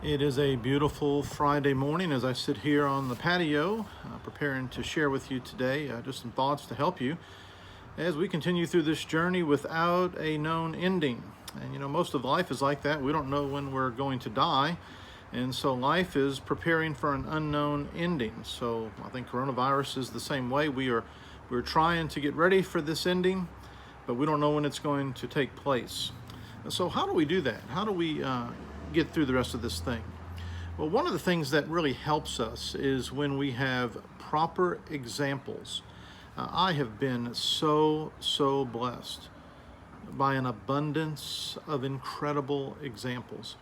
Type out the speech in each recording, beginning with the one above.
It is a beautiful Friday morning as I sit here on the patio, preparing to share with you today just some thoughts to help you as we continue through this journey without a known ending. And most of life is like that. We don't know when we're going to die. And so life is preparing for an unknown ending. So I think coronavirus is the same way. We're trying to get ready for this ending, but we don't know when it's going to take place. So how do we do that? How do we get through the rest of this thing? Well, one of the things that really helps us is when we have proper examples. I have been so blessed by an abundance of incredible examples.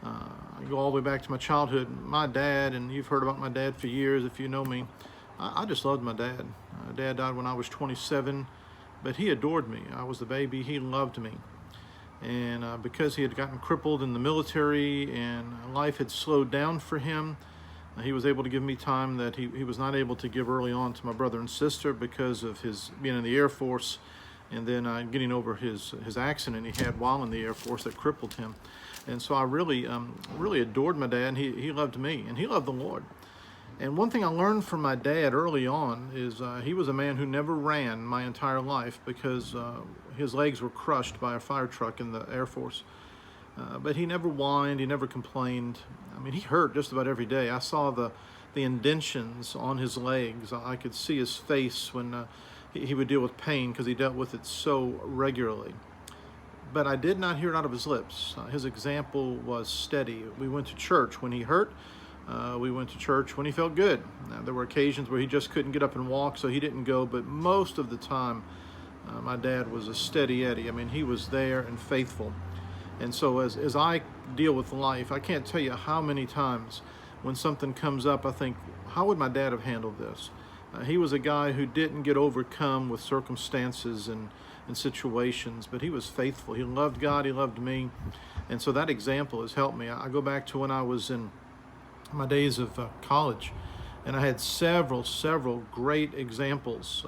I go all the way back to my childhood. My dad, and you've heard about my dad for years if you know me, I just loved my dad. Dad died when I was 27, but he adored me. I was the baby. He loved me. And because he had gotten crippled in the military and life had slowed down for him, he was able to give me time that he was not able to give early on to my brother and sister because of his being in the Air Force and then getting over his accident he had while in the Air Force that crippled him. And so I really adored my dad, and he loved me, and he loved the Lord. And one thing I learned from my dad early on is he was a man who never ran my entire life because his legs were crushed by a fire truck in the Air Force. But he never whined, he never complained. I mean, he hurt just about every day. I saw the indentions on his legs. I could see his face when he would deal with pain because he dealt with it so regularly. But I did not hear it out of his lips. His example was steady. We went to church when he hurt. We went to church when he felt good. There were occasions where he just couldn't get up and walk, so he didn't go. But most of the time, my dad was a steady Eddie. I mean, he was there and faithful. And so as I deal with life, I can't tell you how many times when something comes up, I think, how would my dad have handled this? He was a guy who didn't get overcome with circumstances and situations, but he was faithful. He loved God, he loved me. And so that example has helped me. I go back to when I was in my days of college, and I had several great examples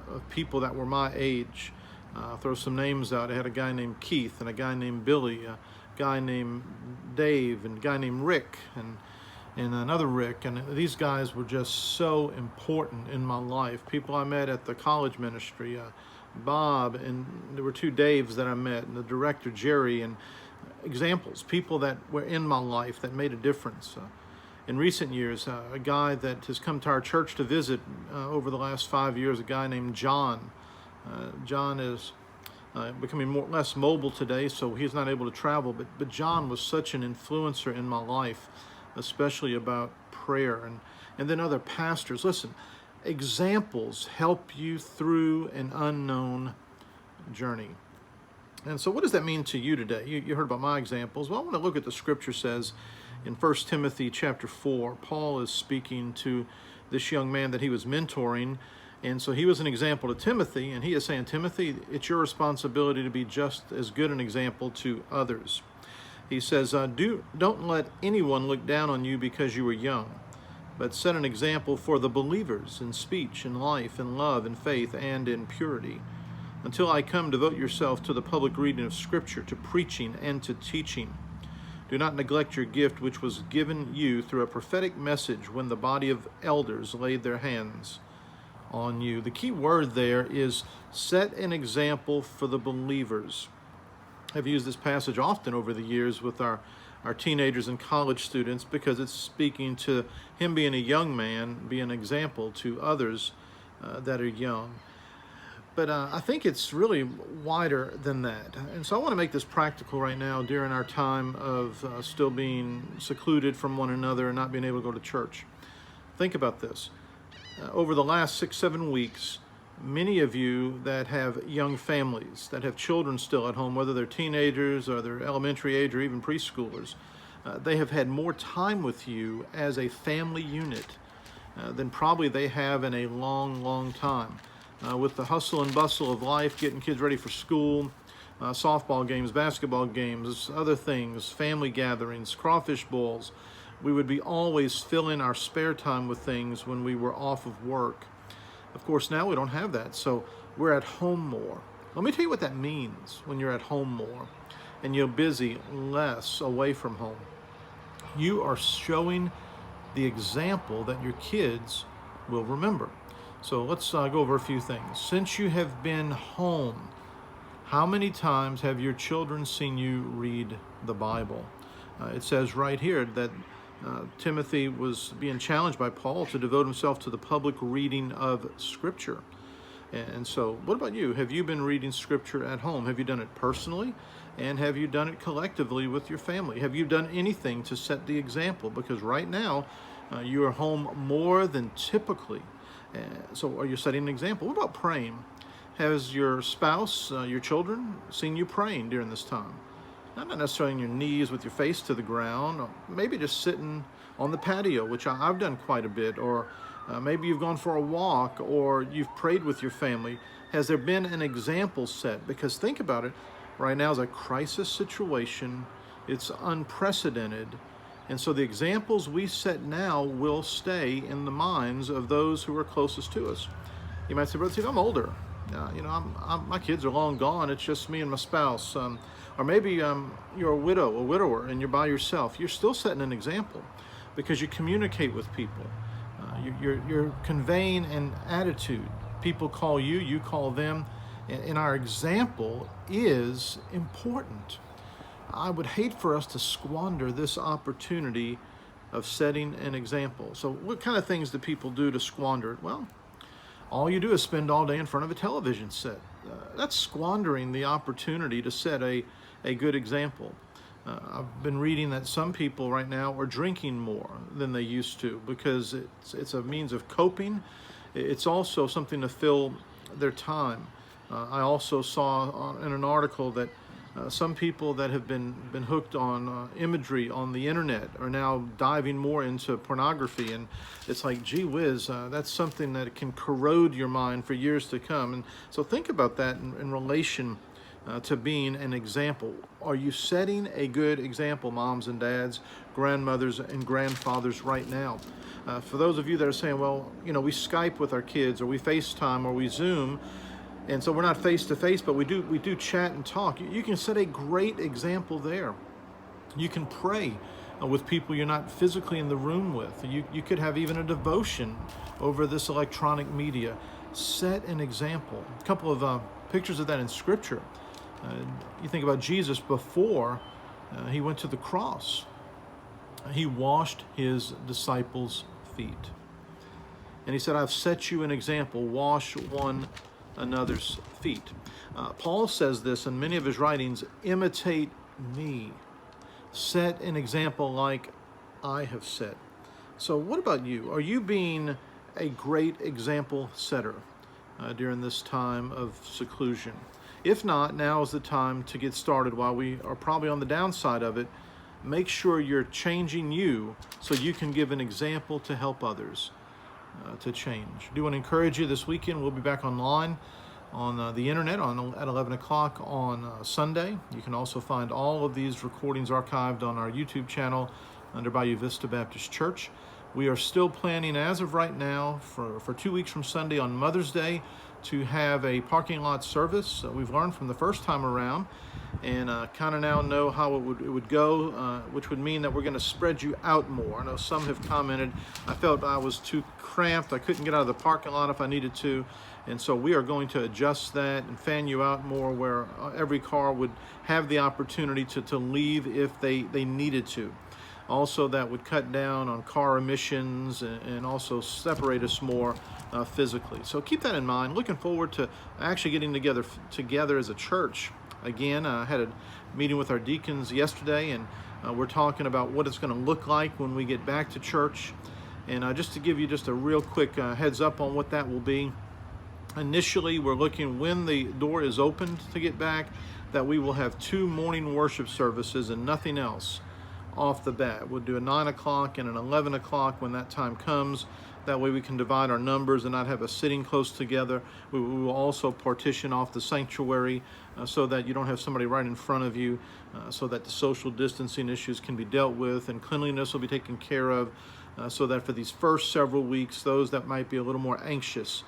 of people that were my age. I'll throw some names out. I had a guy named Keith and a guy named Billy, a guy named Dave and a guy named Rick and another Rick. And these guys were just so important in my life. People I met at the college ministry, Bob, and there were two Daves that I met, and the director Jerry, and examples, people that were in my life that made a difference. In recent years, a guy that has come to our church to visit over the last 5 years, a guy named John. John is becoming less mobile today, so he's not able to travel, but John was such an influencer in my life, especially about prayer, and then other pastors. Listen, examples help you through an unknown journey. And so what does that mean to you today? You heard about my examples. Well, I want to look at the scripture says in 1 Timothy chapter 4. Paul is speaking to this young man that he was mentoring. And so he was an example to Timothy, and he is saying, Timothy, it's your responsibility to be just as good an example to others. He says, don't let anyone look down on you because you are young, but set an example for the believers in speech, in life, in love, in faith, and in purity. Until I come, devote yourself to the public reading of Scripture, to preaching, and to teaching. Do not neglect your gift, which was given you through a prophetic message when the body of elders laid their hands on you. The key word there is set an example for the believers. I've used this passage often over the years with our teenagers and college students because it's speaking to him being a young man, be an example to others that are young. But I think it's really wider than that. And so I want to make this practical right now during our time of still being secluded from one another and not being able to go to church. Think about this. Over the last 6-7 weeks, many of you that have young families, that have children still at home, whether they're teenagers or they're elementary age or even preschoolers, they have had more time with you as a family unit than probably they have in a long time. With the hustle and bustle of life, getting kids ready for school, softball games, basketball games, other things, family gatherings, crawfish bowls, we would be always filling our spare time with things when we were off of work. Of course, now we don't have that, so we're at home more. Let me tell you what that means when you're at home more and you're busy less away from home. You are showing the example that your kids will remember. So let's go over a few things. Since you have been home, how many times have your children seen you read the Bible? It says right here that Timothy was being challenged by Paul to devote himself to the public reading of Scripture. And so, what about you? Have you been reading Scripture at home? Have you done it personally? And have you done it collectively with your family? Have you done anything to set the example? Because right now, you are home more than typically. So are you setting an example? What about praying? Has your spouse, your children, seen you praying during this time? Not necessarily on your knees with your face to the ground, or maybe just sitting on the patio, which I've done quite a bit, or maybe you've gone for a walk, or you've prayed with your family. Has there been an example set? Because think about it, right now is a crisis situation. It's unprecedented. And so the examples we set now will stay in the minds of those who are closest to us. You might say, Brother Steve, I'm older. My kids are long gone. It's just me and my spouse. Or maybe you're a widower, and you're by yourself. You're still setting an example because you communicate with people. You're conveying an attitude. People call you, you call them. And our example is important. I would hate for us to squander this opportunity of setting an example. So what kind of things do people do to squander it? Well, all you do is spend all day in front of a television set. That's squandering the opportunity to set a good example. I've been reading that some people right now are drinking more than they used to because it's a means of coping. It's also something to fill their time. I also saw in an article that some people that have been hooked on imagery on the internet are now diving more into pornography, and it's like, gee whiz, that's something that can corrode your mind for years to come. And so think about that in relation to being an example. Are you setting a good example, moms and dads, grandmothers and grandfathers right now? For those of you that are saying, well, we Skype with our kids, or we FaceTime, or we Zoom, and so we're not face to face, but we do chat and talk. You can set a great example there. You can pray with people you're not physically in the room with. You could have even a devotion over this electronic media. Set an example. A couple of pictures of that in Scripture. You think about Jesus before he went to the cross. He washed his disciples' feet. And he said, I've set you an example. Wash one another's feet. Paul says this in many of his writings, imitate me. Set an example like I have set. So what about you? Are you being a great example setter during this time of seclusion? If not, now is the time to get started while we are probably on the downside of it. Make sure you're changing you so you can give an example to help others to change. I do want to encourage you this weekend. We'll be back online on the internet at 11 o'clock on Sunday. You can also find all of these recordings archived on our YouTube channel under Bayou Vista Baptist Church. We are still planning, as of right now, for 2 weeks from Sunday on Mother's Day to have a parking lot service. We've learned from the first time around and kind of now know how it would go, which would mean that we're going to spread you out more. I know some have commented, I felt I was too cramped, I couldn't get out of the parking lot if I needed to, and so we are going to adjust that and fan you out more where every car would have the opportunity to leave if they needed to. Also, that would cut down on car emissions and also separate us more physically. So keep that in mind. Looking forward to actually getting together as a church. Again, I had a meeting with our deacons yesterday, and we're talking about what it's going to look like when we get back to church. And just to give you just a real quick heads up on what that will be. Initially, we're looking when the door is opened to get back, that we will have 2 morning worship services and nothing else off the bat. We'll do a 9 o'clock and an 11 o'clock when that time comes. That way we can divide our numbers and not have us sitting close together. We will also partition off the sanctuary so that you don't have somebody right in front of you, so that the social distancing issues can be dealt with and cleanliness will be taken care of, so that for these first several weeks, those that might be a little more anxious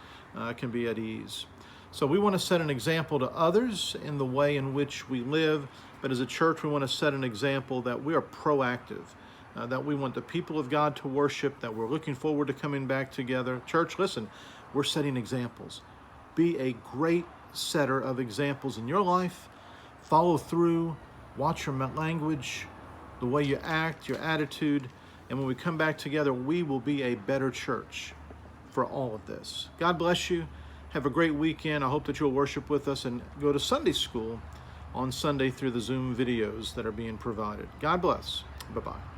can be at ease. So we want to set an example to others in the way in which we live, but as a church, we want to set an example that we are proactive that we want the people of God to worship, that we're looking forward to coming back together. Church, listen, we're setting examples. Be a great setter of examples in your life. Follow through. Watch your language, the way you act, your attitude. And when we come back together, we will be a better church for all of this. God bless you. Have a great weekend. I hope that you'll worship with us and go to Sunday school on Sunday through the Zoom videos that are being provided. God bless. Bye-bye.